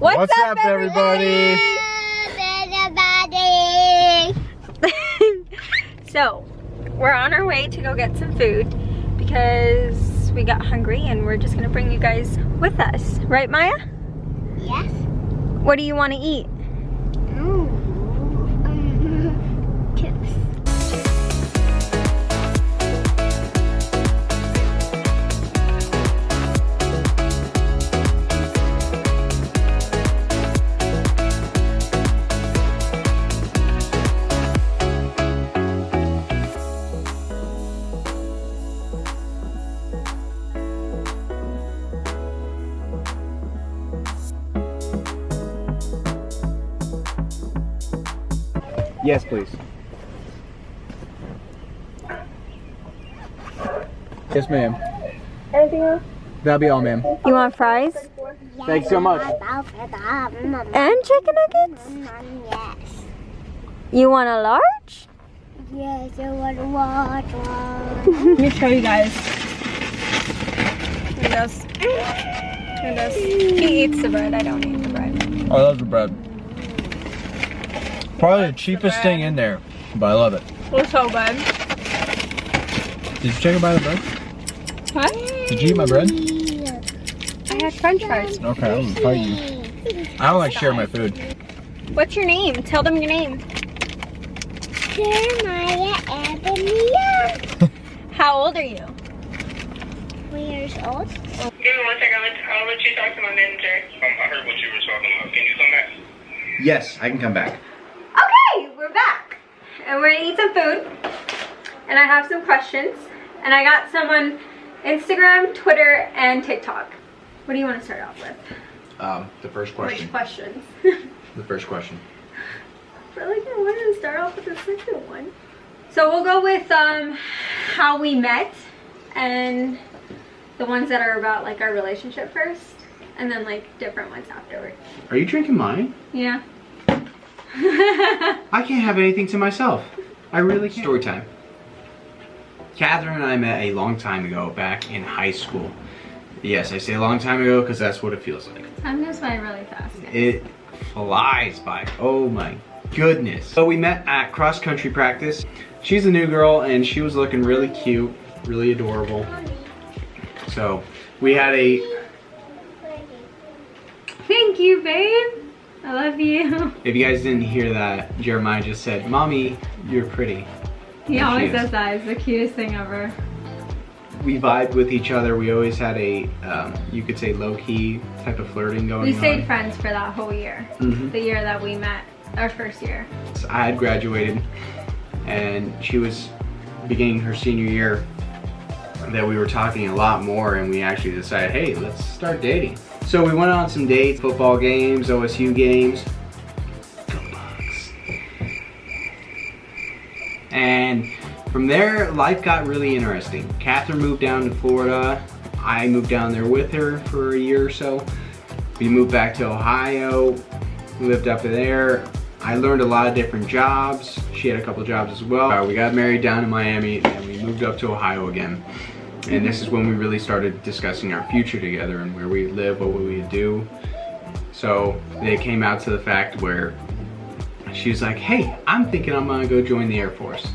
What's up, everybody? So, we're on our way to go get some food because we got hungry and we're just gonna bring you guys with us. Right, Maya? Yes. What do you want to eat? Chips. Yes, please. Yes, ma'am. Anything else? That'll be all, ma'am. You want fries? Thanks so much. And chicken nuggets? Yes. You want a large? Yes, I want to watch one. Let me show you guys. He eats the bread. I don't eat the bread. I love the bread. Probably the cheapest thing in there, but I love it. It's so good. Did you check by the bread? What? Did you eat my bread? I had french fries. Okay, I'm gonna fight you. I don't like sharing my food. What's your name? Tell them your name. Jeremiah Ebony. How old are you? 3 years old. Give me 1 second. I'll let you talk to my manager. I heard what you were talking about. Can you come back? Yes, I can come back. Okay, we're back. And we're gonna eat some food. And I have some questions. And I got some on Instagram, Twitter, and TikTok. What do you want to start off with? The first question. Which questions? The first question. I feel like I wanted to start off with the second one. So we'll go with how we met and the ones that are about like our relationship first. And then like different ones afterwards. Are you drinking mine? Yeah. I can't have anything to myself. I really can't. Story time. Catherine and I met a long time ago back in high school. Yes, I say a long time ago because that's what it feels like. Time goes by really fast, guys. It flies by. Oh my goodness. So we met at cross country practice. She's a new girl and she was looking really cute, really adorable. So we had a... Thank you, babe. I love you. If you guys didn't hear that, Jeremiah just said, "Mommy, you're pretty." He And always she is. says that. It's the cutest thing ever. We vibed with each other. We always had a, you could say low-key type of flirting going on. We stayed friends for that whole year. Mhm. The year that we met, our first year. So I had graduated and she was beginning her senior year, that we were talking a lot more and we actually decided, hey, let's start dating. So we went on some dates, football games, OSU games. Go Bucks. And from there, life got really interesting. Catherine moved down to Florida. I moved down there with her for a year or so. We moved back to Ohio, lived up there. I learned a lot of different jobs. She had a couple jobs as well. We got married down in Miami and we moved up to Ohio again. And this is when we really started discussing our future together and where we live, what we would do. So they came out to the fact where she was like, hey, I'm thinking I'm gonna go join the Air Force.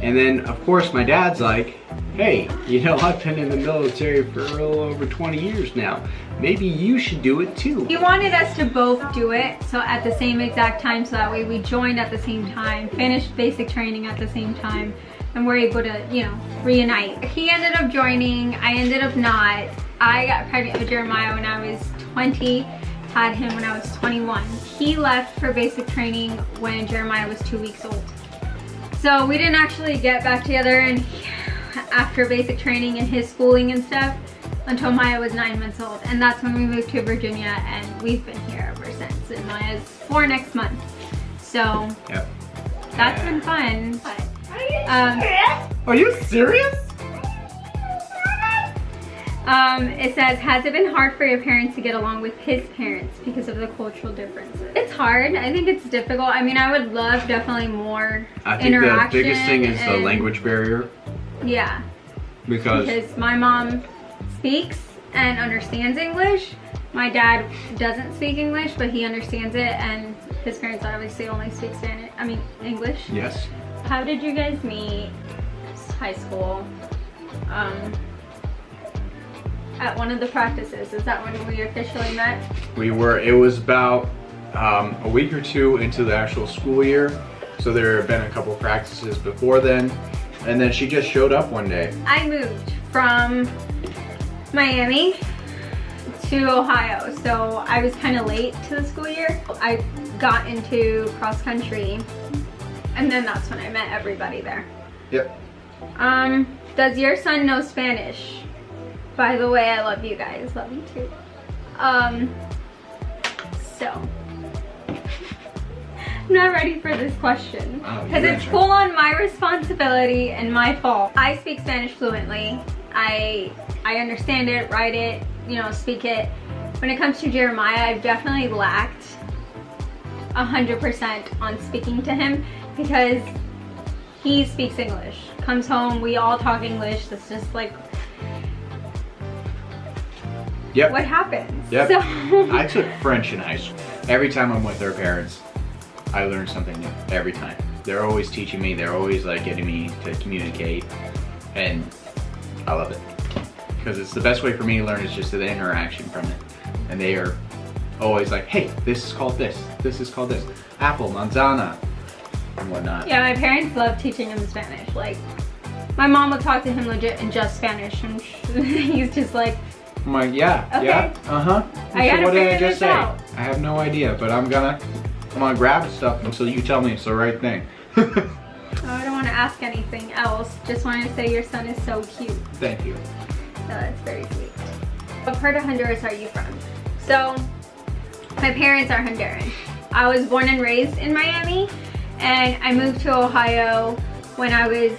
And then of course my dad's like, hey, you know, I've been in the military for a little over 20 years now. Maybe you should do it too. He wanted us to both do it, so at the same exact time, so that way we joined at the same time, finished basic training at the same time, and we're able to, you know, reunite. He ended up joining, I ended up not. I got pregnant with Jeremiah when I was 20, had him when I was 21. He left for basic training when Jeremiah was 2 weeks old. So we didn't actually get back together and after basic training and his schooling and stuff until Maya was 9 months old. And that's when we moved to Virginia and we've been here ever since. And Maya's 4 next month. So Yep. that's been fun. But, Are you serious? it says, has it been hard for your parents to get along with his parents because of the cultural differences? It's hard. I think it's difficult. I mean, I would love definitely more I think the interaction. biggest thing is the and- language barrier. Yeah. Because My mom speaks and understands English, My dad doesn't speak English, but he understands it, and his parents obviously only speak English. Yes. How did you guys meet? High school. At one of the practices. Is that when we officially met? It was about a week or two into the actual school year. So there had been a couple practices before then. And then she just showed up one day. I moved from Miami to Ohio, so I was kind of late to the school year. I got into cross country, and then that's when I met everybody there. Yep. Does your son know Spanish? By the way, I love you guys. Love you too. So I'm not ready for this question because it's full on my responsibility and my fault. I speak Spanish fluently. I understand it, write it, you know, speak it. When it comes to Jeremiah, I've definitely lacked 100% on speaking to him because he speaks English. Comes home, we all talk English. That's just like what happens. Yep. So I took French in high school. Every time I'm with their parents, I learn something new. Every time. They're always teaching me. They're always like getting me to communicate, and I love it because it's the best way for me to learn is just the interaction from it. And they are always like, "Hey, this is called this. This is called this. Apple, manzana, and whatnot." Yeah, my parents love teaching him Spanish. Like, my mom would talk to him legit in just Spanish, and he's just like, I'm like, yeah, okay. yeah, uh-huh. I gotta what did I figure just this say? out. I have no idea, but I'm gonna grab stuff until you tell me it's the right thing. Oh, I don't want to ask anything else. Just wanted to say your son is so cute. Thank you. So that's very sweet. What part of Honduras are you from? So, my parents are Honduran. I was born and raised in Miami, and I moved to Ohio when I was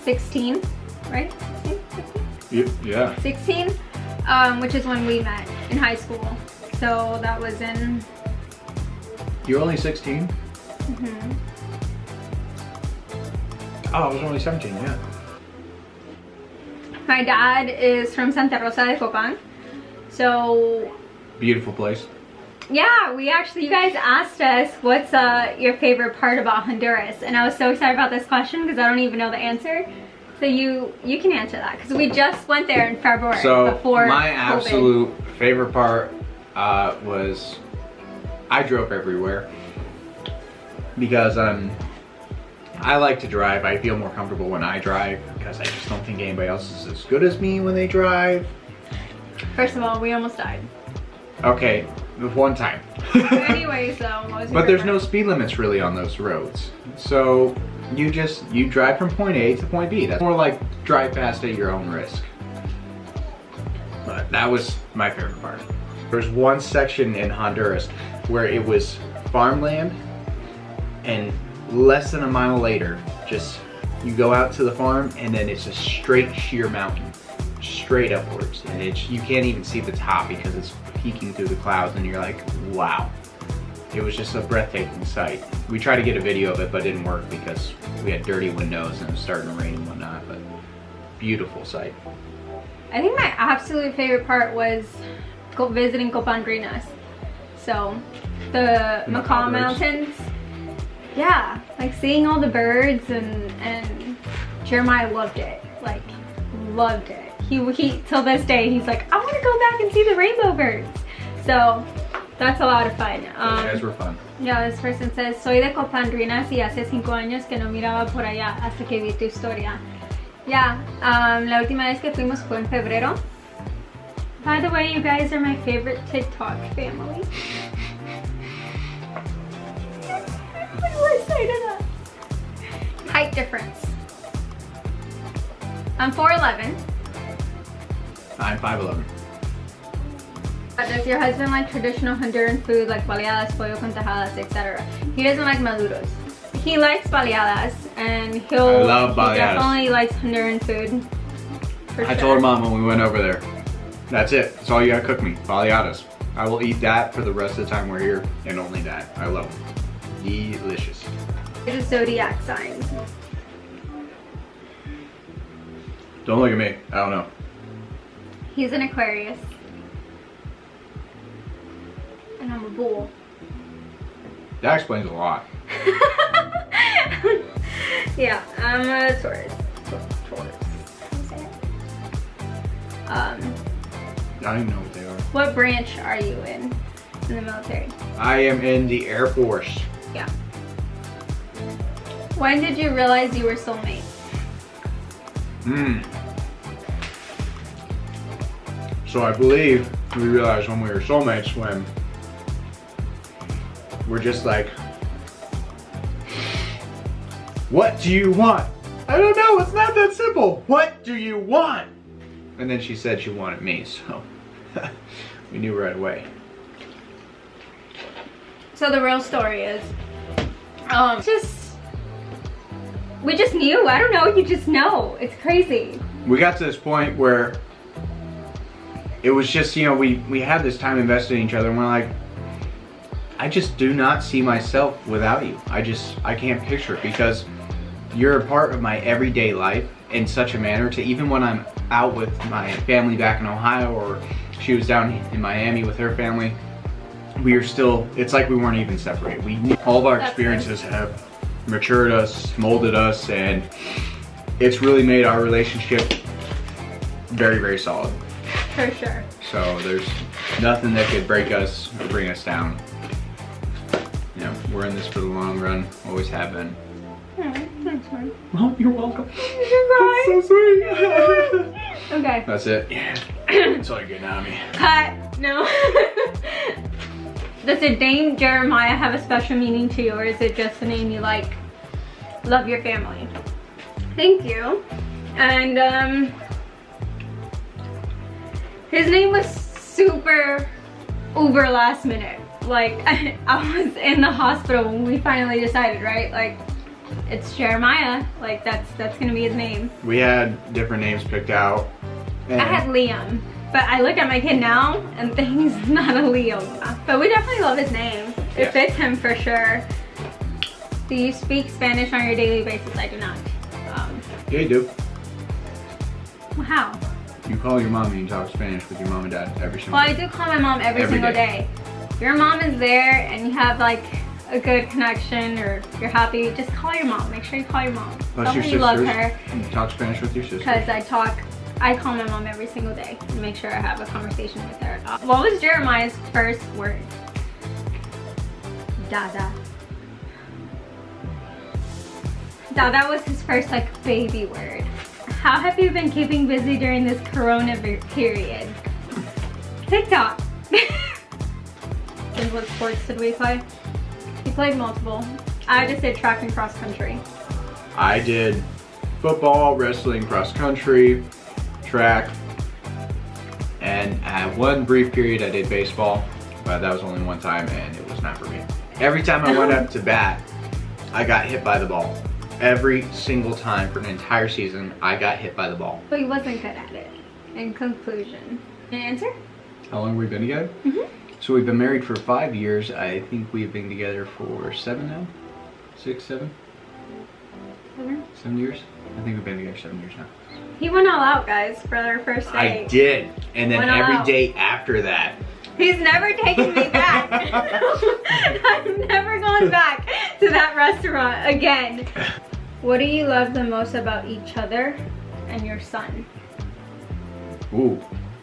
16, right? 16? Yeah. 16, which is when we met in high school. So that was in... You're only 16? Mm-hmm. Oh, I was only 17, yeah. My dad is from Santa Rosa de Copan. So... Beautiful place. Yeah, you guys asked us what's your favorite part about Honduras, and I was so excited about this question because I don't even know the answer. So you can answer that because we just went there in February before my COVID. absolute favorite part was I drove everywhere because I like to drive. I feel more comfortable when I drive because I just don't think anybody else is as good as me when they drive. First of all, we almost died. Okay, one time. Anyways, though, what was your But there's favorite no speed limits really on those roads. So you drive from point A to point B. That's more like drive past at your own risk. But that was my favorite part. There's one section in Honduras where it was farmland, and less than a mile later, just you go out to the farm and then it's a straight sheer mountain, straight upwards, and you can't even see the top because it's peeking through the clouds, and you're like, wow. It was just a breathtaking sight. We tried to get a video of it, but it didn't work because we had dirty windows and it was starting to rain and whatnot, but beautiful sight. I think my absolute favorite part was visiting Copandrinas. So, the Macaw Mountains. Yeah, like seeing all the birds and Jeremiah loved it. Like, loved it. He till this day, he's like, I want to go back and see the rainbow birds. So, that's a lot of fun. Those guys were fun. Yeah, this person says, soy de Copandrinas y hace 5 años que no miraba por allá hasta que vi tu historia. Yeah, la última vez que fuimos fue en febrero. By the way, you guys are my favorite TikTok family. What do I say to that? Height difference. I'm 4'11". I'm 5'11". Does your husband like traditional Honduran food like baleadas, pollo con tajadas, etc.? He doesn't like maduros. He likes baleadas, and he definitely likes Honduran food. For I told Mom when we went over there, that's it. That's all you gotta cook me, baleadas. I will eat that for the rest of the time we're here, and only that. I love it. Delicious. It's a zodiac sign. Don't look at me. I don't know. He's an Aquarius. And I'm a bull. That explains a lot. Yeah, I'm a Taurus. Taurus. How do you say it? I don't even know what they are. What branch are you in the military? I am in the Air Force. Yeah. When did you realize you were soulmates? So I believe we realized when we were soulmates when we're just like, what do you want? I don't know, it's not that simple. What do you want? And then she said she wanted me, so we knew right away. So the real story is, we just knew. I don't know, you just know. It's crazy. We got to this point where it was just, you know, we had this time invested in each other and we're like, I just do not see myself without you. I can't picture it because you're a part of my everyday life in such a manner to even when I'm out with my family back in Ohio or she was down in Miami with her family, we are still, it's like we weren't even separated. All of our experiences have matured us, molded us, and it's really made our relationship very, very solid. For sure. So there's nothing that could break us or bring us down. You know, we're in this for the long run, always have been. Thanks, man. Oh, you're welcome. Goodbye. So sweet. Okay. That's it. Yeah. That's all you're getting out of me. Cut. No. Does the name Jeremiah have a special meaning to you, or is it just a name you like? Love your family. Thank you. And his name was super uber last minute. Like I was in the hospital when we finally decided, right? Like it's Jeremiah. Like that's gonna be his name. We had different names picked out. I had Liam. But I look at my kid now and think he's not a Leo. But we definitely love his name. It fits him for sure. Do you speak Spanish on your daily basis? I do not. Yeah, you do. Well, how? You call your mom and you talk Spanish with your mom and dad every single Well, day. I do call my mom every single day. If your mom is there and you have like a good connection or you're happy, just call your mom. Make sure you call your mom. Plus your Tell her you love her. You talk Spanish with your sister. Because I call my mom every single day to make sure I have a conversation with her. What was Jeremiah's first word? Dada. Dada was his first like baby word. How have you been keeping busy during this corona period? TikTok. And what sports did we play? We played multiple. I just did track and cross country. I did football, wrestling, cross country, track, and at one brief period I did baseball, but that was only one time and it was not for me. Every time I went up to bat, I got hit by the ball. Every single time for an entire season, I got hit by the ball. But he wasn't good at it. In conclusion. An answer? How long have we been together? So we've been married for 5 years. I think we've been together for 7 now? 6, 7? 7 years? I think we've been together 7 years now. He went all out, guys, for our first date. I did. And then Went all every out. day after that. He's never taken me back. I'm never going back to that restaurant again. What do you love the most about each other and your son? Ooh,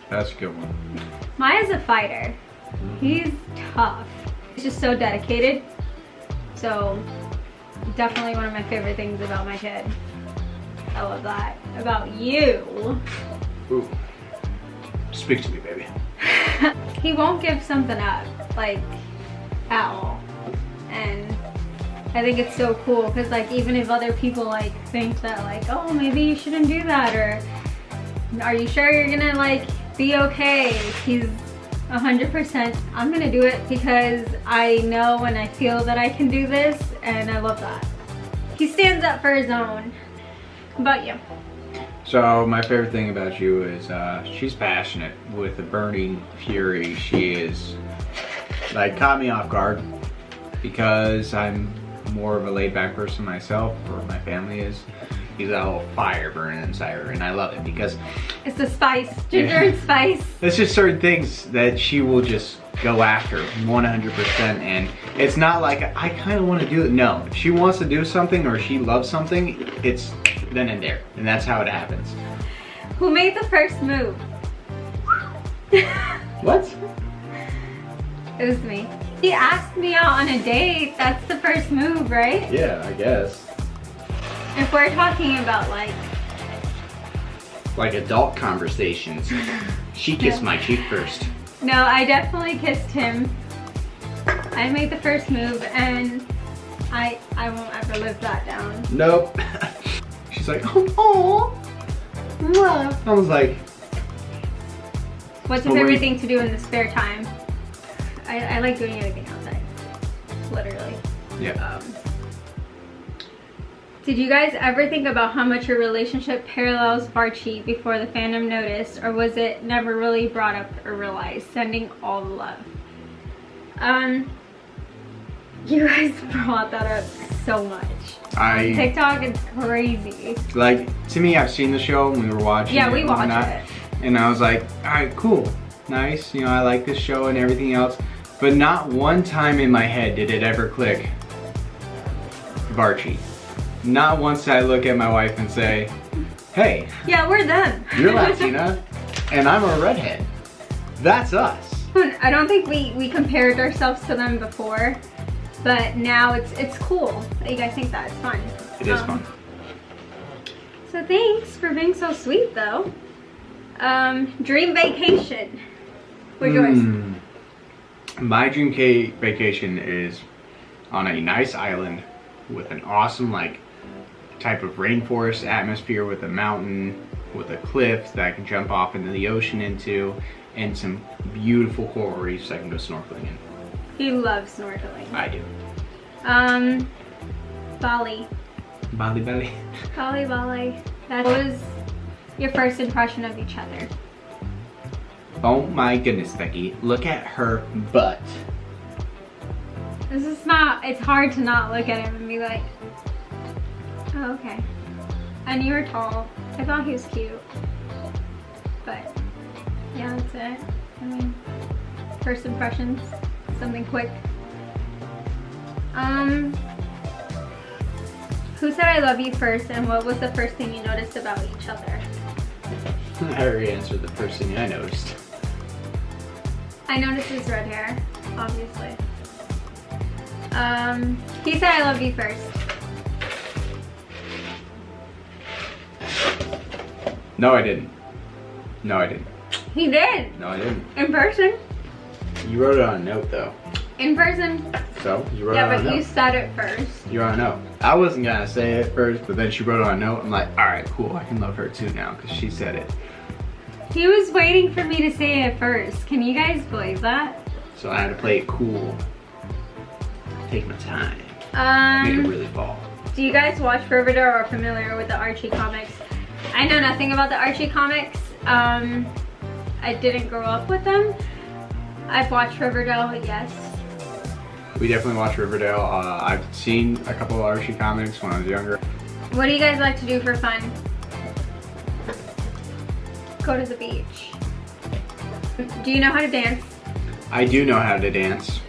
that's a good one. Maya's a fighter. He's tough. He's just so dedicated. So definitely one of my favorite things about my kid. I love that. About you. Ooh. Speak to me, baby. He won't give something up, like, at all. And I think it's so cool because, like, even if other people like think that, like, oh, maybe you shouldn't do that, or are you sure you're gonna like be okay? He's 100%. I'm gonna do it because I know and I feel that I can do this, and I love that. He stands up for his own. How about you? So my favorite thing about you is she's passionate with a burning fury. She is, like, caught me off guard because I'm more of a laid back person myself, or my family is. She's got a little fire burning inside her, and I love it because It's the spice, ginger and spice. there's just certain things that she will just go after 100%. And it's not like I kind of want to do it. No, if she wants to do something or she loves something, it's then and there. And that's how it happens. Who made the first move? What? It was me. He asked me out on a date. That's the first move, right? Yeah, I guess. If we're talking about like adult conversations. She kissed my cheek first. No, I definitely kissed him. I made the first move and I won't ever live that down. Nope. She's like, oh, I was like, what's your favorite thing to do in the spare time? I like doing anything outside, literally. Yeah. Did you guys ever think about how much your relationship parallels Varchi before the fandom noticed, or was it never really brought up or realized? Sending all the love. You guys brought that up so much. On TikTok, it's crazy. Like, to me, I've seen the show when we were watching it. Yeah, we watched it. And I was like, all right, cool, nice. You know, I like this show and everything else. But not one time in my head did it ever click Varchi. Not once did I look at my wife and say, hey. Yeah, we're them. You're Latina and I'm a redhead. That's us. I don't think we compared ourselves to them before, but now it's cool that you guys think that. It's fun. It is fun. So thanks for being so sweet though. Dream vacation. What's yours? My dream vacation is on a nice island with an awesome type of rainforest atmosphere, with a mountain, with a cliff that I can jump off into the ocean into, and some beautiful coral reefs I can go snorkeling in. He loves snorkeling. I do. Bali. Bali. Bali. That was your first impression of each other. Oh my goodness, Becky. Look at her butt. This is not, it's hard to not look at him and be like, oh, okay. And you were tall. I thought he was cute. But, yeah, that's it. I mean, first impressions, something quick. Who said I love you first, and what was the first thing you noticed about each other? I already answered the first thing I noticed. I noticed his red hair, obviously. He said I love you first. No, I didn't. No, I didn't. He did. No, I didn't. In person? You wrote it on a note, though. In person? So, you wrote it Yeah, on a but note. you said it first. You wrote a note. I wasn't gonna say it first, but then she wrote it on a note. I'm like, alright, cool, I can love her too now, because she said it. He was waiting for me to say it first. Can you guys believe that? So I had to play it cool. Take my time. Make it really fall. Do you guys watch Riverdale or are familiar with the Archie comics? I know nothing about the Archie comics. I didn't grow up with them. I've watched Riverdale, yes. We definitely watch Riverdale. I've seen a couple of Archie comics when I was younger. What do you guys like to do for fun? Go to the beach. Do you know how to dance? I do know how to dance.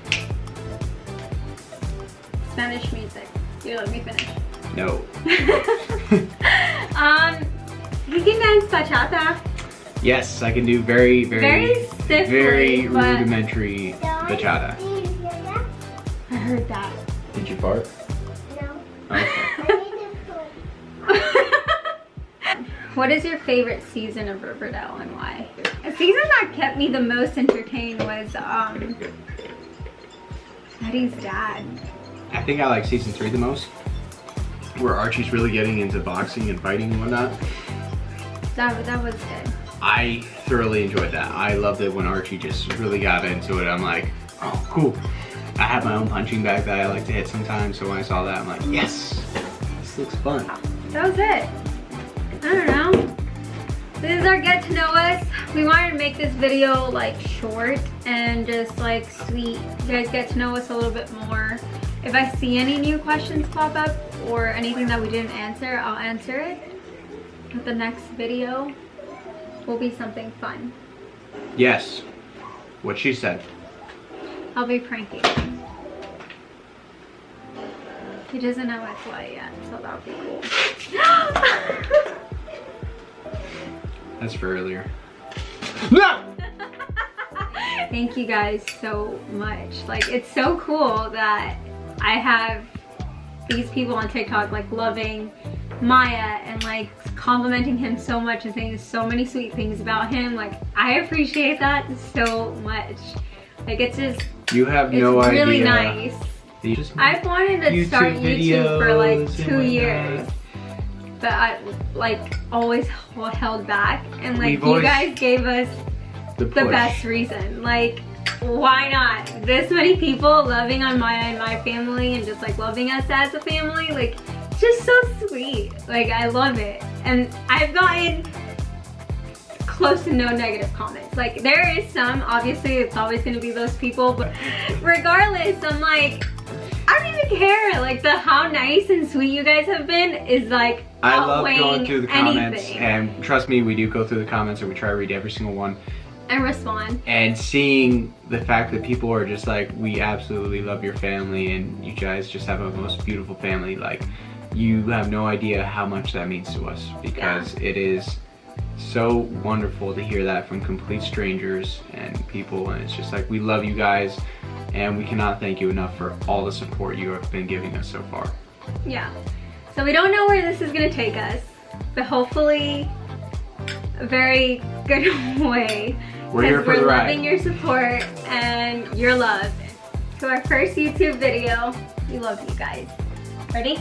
Spanish music. You let me finish. No. You can dance bachata. Yes, I can do very stiffly, but rudimentary bachata. I heard that. Did you fart? No. Okay. What is your favorite season of Riverdale and why? A season that kept me the most entertained was Eddie's dad. I think I like season 3 the most, where Archie's really getting into boxing and fighting and whatnot. That was good. I thoroughly enjoyed that. I loved it when Archie just really got into it. I'm like, oh, cool. I have my own punching bag that I like to hit sometimes, so when I saw that, I'm like, yes, this looks fun. That was it. I don't know. This is our get to know us. We wanted to make this video like short and just like sweet. You guys get to know us a little bit more. If I see any new questions pop up or anything that we didn't answer, I'll answer it. But the next video will be something fun. Yes, what she said. I'll be pranking. He doesn't know it's light yet, so that'll be cool. That's for earlier. Thank you guys so much. Like, it's so cool that I have these people on TikTok like loving Maya and like complimenting him so much and saying so many sweet things about him. Like, I appreciate that so much. Like, it's just, You have it's no idea. really nice. You just I've wanted to start YouTube for like 2 years, but I like always held back, and like We've you always- guys gave us the the push. best reason. Like, why not? This many people loving on Maya and my family and just like loving us as a family, like, just so sweet. Like, I love it. And I've gotten close to no negative comments. Like, there is some, obviously it's always gonna be those people, but regardless, I'm like, I don't even care. Like, the how nice and sweet you guys have been is like I love outweighing going through the comments, anything. and trust me, we do go through the comments and we try to read every single one. And respond. And seeing the fact that people are just like, we absolutely love your family and you guys just have a most beautiful family, like, you have no idea how much that means to us, because it is so wonderful to hear that from complete strangers and people, and it's just like, we love you guys and we cannot thank you enough for all the support you have been giving us so far. Yeah. So we don't know where this is gonna take us, but hopefully a very good way. We're here for We're the ride. loving your support and your love. To our first YouTube video, we love you guys. Ready?